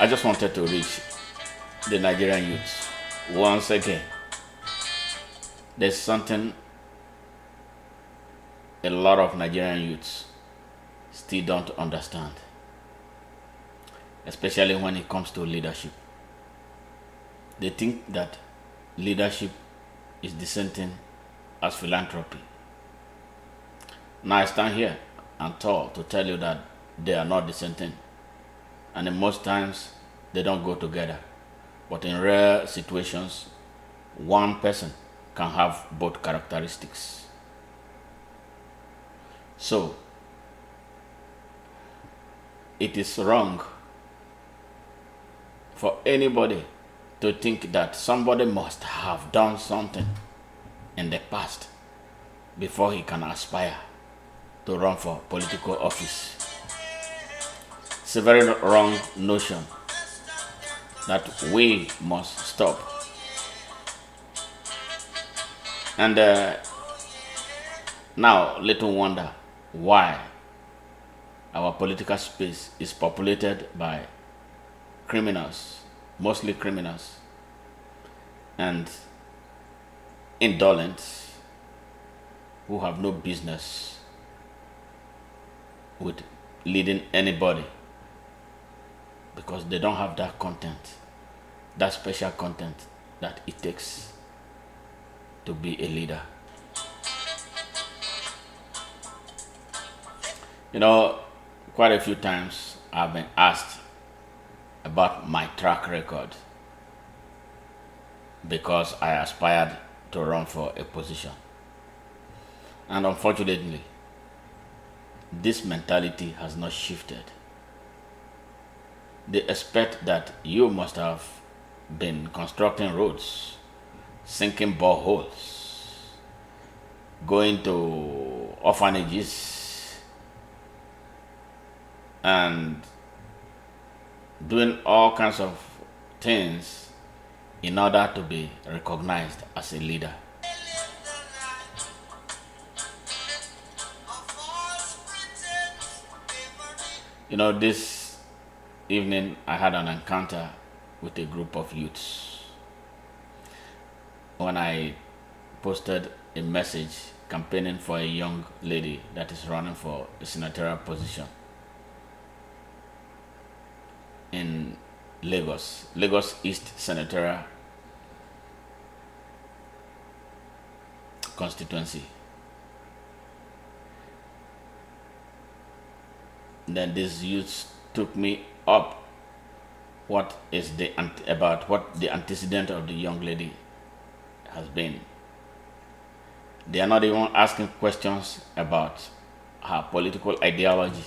I just wanted to reach the Nigerian youths once again. There's something a lot of Nigerian youths still don't understand, especially when it comes to leadership. They think that leadership is the same thing as philanthropy. Now I stand here and talk to tell you that they are not the same thing. And in most times, they don't go together. But in rare situations, one person can have both characteristics. So, it is wrong for anybody to think that somebody must have done something in the past before he can aspire to run for political office. It's a very wrong notion that we must stop. And now, little wonder why our political space is populated by criminals, mostly criminals, and indolents who have no business with leading anybody, because they don't have that content, that special content that it takes to be a leader. Quite a few times I've been asked about my track record because I aspired to run for a position. And unfortunately, this mentality has not shifted. They expect that you must have been constructing roads, sinking boreholes, going to orphanages, and doing all kinds of things in order to be recognized as a leader. This evening I had an encounter with a group of youths when I posted a message campaigning for a young lady that is running for a senatorial position in Lagos East Senatorial constituency. Then these youths took me up about what the antecedent of the young lady has been. They are not even asking questions about her political ideology.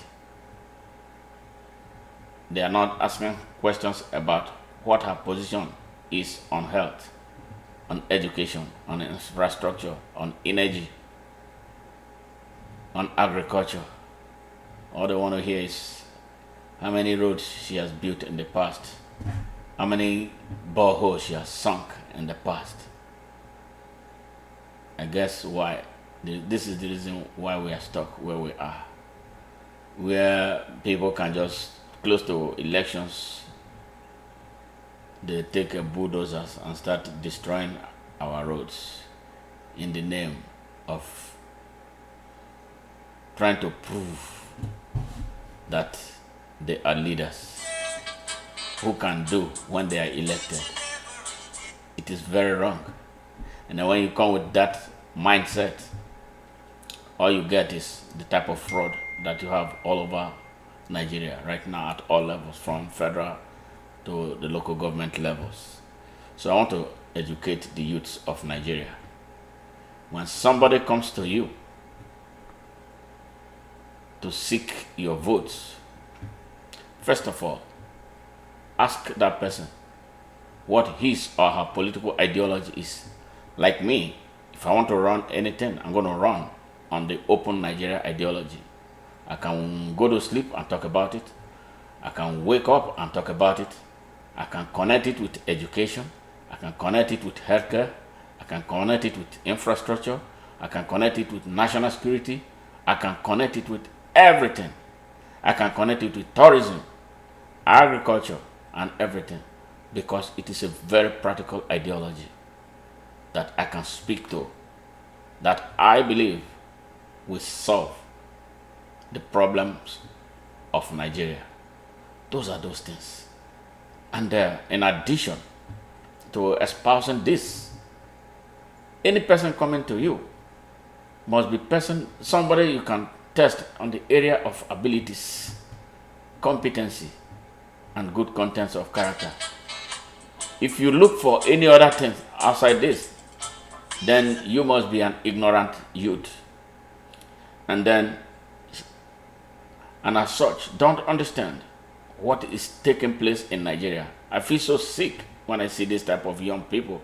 They are not asking questions about what her position is on health, on education, on infrastructure, on energy, on agriculture. All they want to hear is how many roads she has built in the past, how many boreholes she has sunk in the past. I guess this is the reason why we are stuck where we are, where people can just close to elections, they take bulldozers and start destroying our roads in the name of trying to prove that they are leaders who can do when they are elected. It is very wrong. And then when you come with that mindset, all you get is the type of fraud that you have all over Nigeria right now at all levels, from federal to the local government levels. So I want to educate the youths of Nigeria. When somebody comes to you to seek your votes, first of all, ask that person what his or her political ideology is. Like me, if I want to run anything, I'm going to run on the open Nigeria ideology. I can go to sleep and talk about it. I can wake up and talk about it. I can connect it with education. I can connect it with healthcare. I can connect it with infrastructure. I can connect it with national security. I can connect it with everything. I can connect it with tourism, agriculture, and everything, because it is a very practical ideology that I can speak to, that I believe will solve the problems of Nigeria. Those are those things. And in addition to espousing this, any person coming to you must be somebody you can test on the area of abilities, competency, and good contents of character. If you look for any other things outside this, then you must be an ignorant youth. And as such, don't understand what is taking place in Nigeria. I feel so sick when I see this type of young people.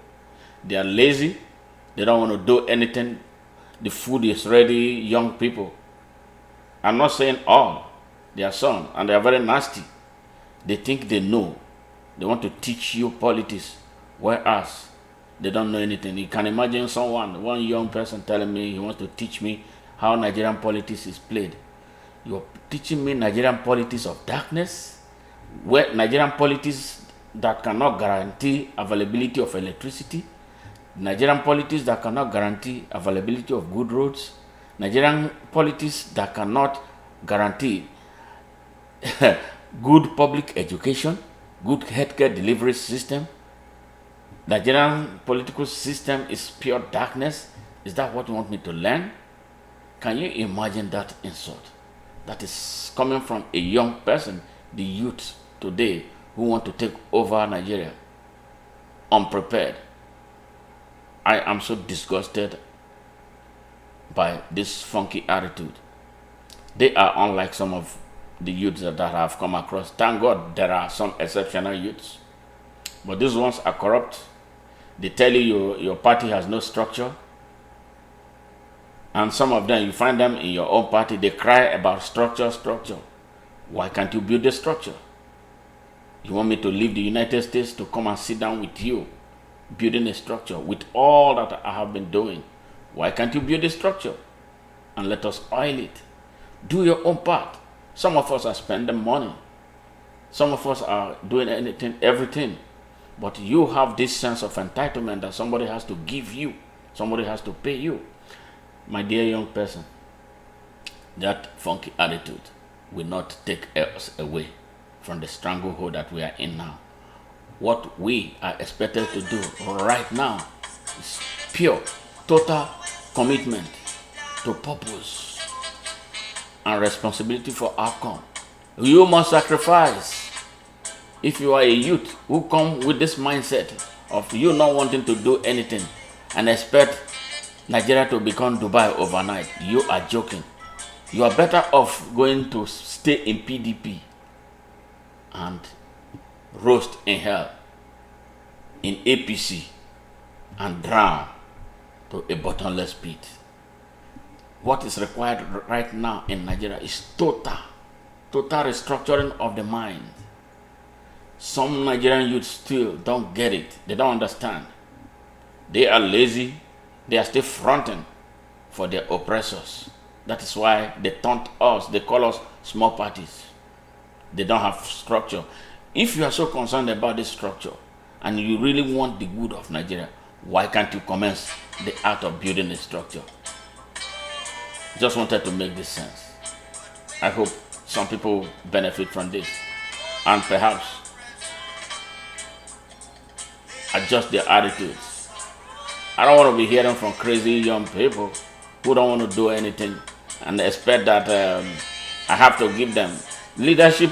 They are lazy. They don't want to do anything. The food is ready. Young people. I'm not saying all. They are some, and they are very nasty. They think they know. They want to teach you politics, whereas they don't know anything. You can imagine one young person telling me he wants to teach me how Nigerian politics is played. You're teaching me Nigerian politics of darkness, where Nigerian politics that cannot guarantee availability of electricity, Nigerian politics that cannot guarantee availability of good roads, Nigerian politics that cannot guarantee good public education, good healthcare delivery system. Nigerian political system is pure darkness. Is that what you want me to learn? Can you imagine that insult? That is coming from a young person, the youth today, who want to take over Nigeria, unprepared. I am so disgusted by this funky attitude. They are unlike some of the youths that I have come across. Thank God there are some exceptional youths, but these ones are corrupt. They tell you your party has no structure, and some of them, you find them in your own party, they cry about structure. Why can't you build a structure? You want me to leave the United States to come and sit down with you, building a structure with all that I have been doing? Why can't you build a structure and let us oil it? Do your own part. Some of us are spending money. Some of us are doing everything. But you have this sense of entitlement that somebody has to give you. Somebody has to pay you. My dear young person, that funky attitude will not take us away from the stranglehold that we are in now. What we are expected to do right now is pure, total commitment to purpose and responsibility for outcome. You must sacrifice. If you are a youth who come with this mindset of you not wanting to do anything and expect Nigeria to become Dubai overnight, you are joking. You are better off going to stay in PDP and roast in hell in APC and drown to a bottomless pit. What is required right now in Nigeria is total restructuring of the mind. Some Nigerian youths still don't get it. They don't understand. They are lazy. They are still fronting for their oppressors. That is why they taunt us. They call us small parties. They don't have structure. If you are so concerned about this structure and you really want the good of Nigeria, why can't you commence the act of building a structure? Just wanted to make this sense. I hope some people benefit from this and perhaps adjust their attitudes. I don't want to be hearing from crazy young people who don't want to do anything and expect that I have to give them leadership,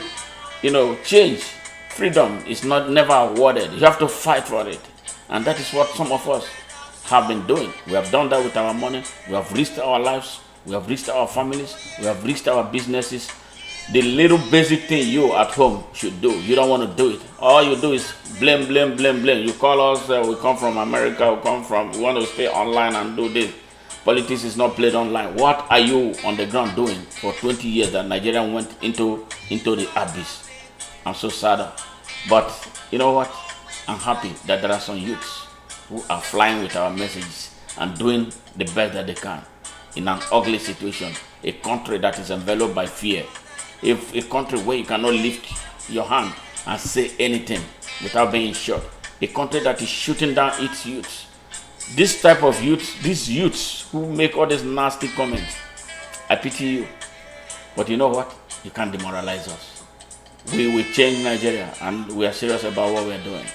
change. Freedom is never awarded. You have to fight for it. And that is what some of us have been doing. We have done that with our money. We have risked our lives. We have risked our families. We have risked our businesses. The little basic thing you at home should do, you don't want to do it. All you do is blame. You call us, we come from America, we want to stay online and do this. Politics is not played online. What are you on the ground doing for 20 years that Nigeria went into the abyss? I'm so sad. But you know what? I'm happy that there are some youths who are flying with our messages and doing the best that they can in an ugly situation, a country that is enveloped by fear. If a country where you cannot lift your hand and say anything without being shot. A country that is shooting down its youth. This type of youth, these youths who make all these nasty comments, I pity you. But you know what? You can't demoralize us. We will change Nigeria, and we are serious about what we are doing.